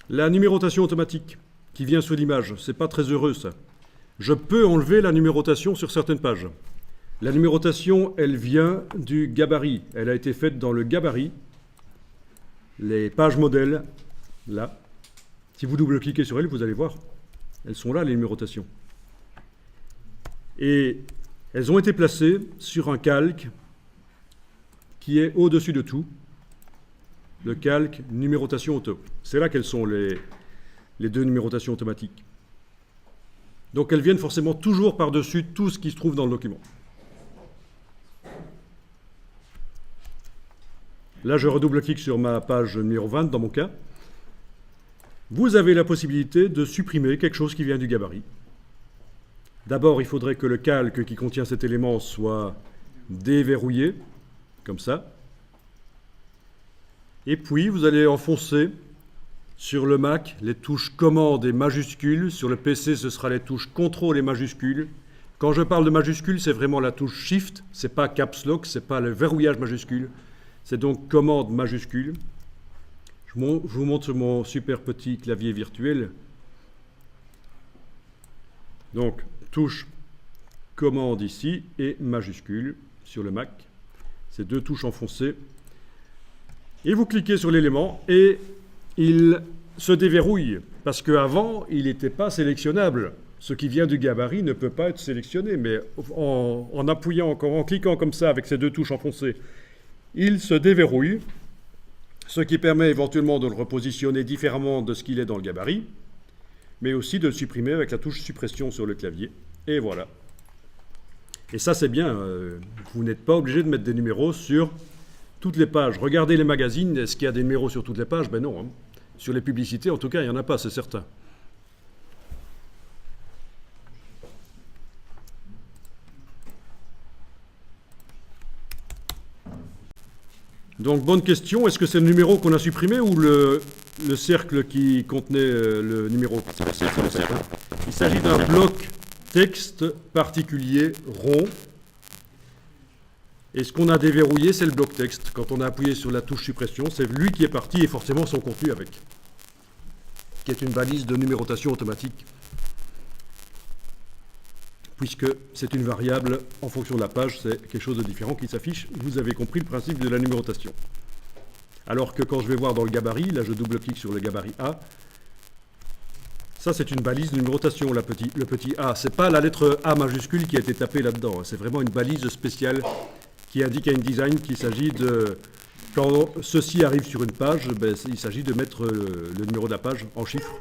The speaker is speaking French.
La numérotation automatique qui vient sur l'image, c'est pas très heureux ça. Je peux enlever la numérotation sur certaines pages. La numérotation, elle vient du gabarit. Elle a été faite dans le gabarit. Les pages modèles, là. Si vous double-cliquez sur elles, vous allez voir. Elles sont là, les numérotations. Et elles ont été placées sur un calque qui est au-dessus de tout. Le calque numérotation auto. C'est là qu'elles sont les deux numérotations automatiques. Donc elles viennent forcément toujours par-dessus tout ce qui se trouve dans le document. Là, je redouble-clique sur ma page numéro 20, dans mon cas. Vous avez la possibilité de supprimer quelque chose qui vient du gabarit. D'abord, il faudrait que le calque qui contient cet élément soit déverrouillé, comme ça. Et puis, vous allez enfoncer sur le Mac les touches commande et majuscules. Sur le PC, ce sera les touches contrôle et majuscules. Quand je parle de majuscules, c'est vraiment la touche Shift. Ce n'est pas Caps Lock, ce n'est pas le verrouillage majuscule. C'est donc commande majuscule. Je vous montre sur mon super petit clavier virtuel. Donc, touche commande ici et majuscule sur le Mac. Ces deux touches enfoncées. Et vous cliquez sur l'élément et il se déverrouille. Parce qu'avant, il n'était pas sélectionnable. Ce qui vient du gabarit ne peut pas être sélectionné. Mais en appuyant encore, en cliquant comme ça avec ces deux touches enfoncées, il se déverrouille. Ce qui permet éventuellement de le repositionner différemment de ce qu'il est dans le gabarit, mais aussi de le supprimer avec la touche suppression sur le clavier. Et voilà. Et ça, c'est bien. Vous n'êtes pas obligé de mettre des numéros sur toutes les pages. Regardez les magazines. Est-ce qu'il y a des numéros sur toutes les pages? Ben non. Hein. Sur les publicités, en tout cas, il n'y en a pas, c'est certain. Donc, bonne question. Est-ce que c'est le numéro qu'on a supprimé ou le cercle qui contenait le numéro? C'est le cercle. Il s'agit d'un bloc texte particulier rond. Et ce qu'on a déverrouillé, c'est le bloc texte. Quand on a appuyé sur la touche suppression, c'est lui qui est parti et forcément son contenu avec, qui est une balise de numérotation automatique, puisque c'est une variable en fonction de la page, c'est quelque chose de différent qui s'affiche. Vous avez compris le principe de la numérotation. Alors que quand je vais voir dans le gabarit, là je double-clique sur le gabarit A, ça c'est une balise de numérotation, le petit A. C'est pas la lettre A majuscule qui a été tapée là-dedans, c'est vraiment une balise spéciale qui indique à InDesign qu'il s'agit de... Quand ceci arrive sur une page, ben, il s'agit de mettre le numéro de la page en chiffres.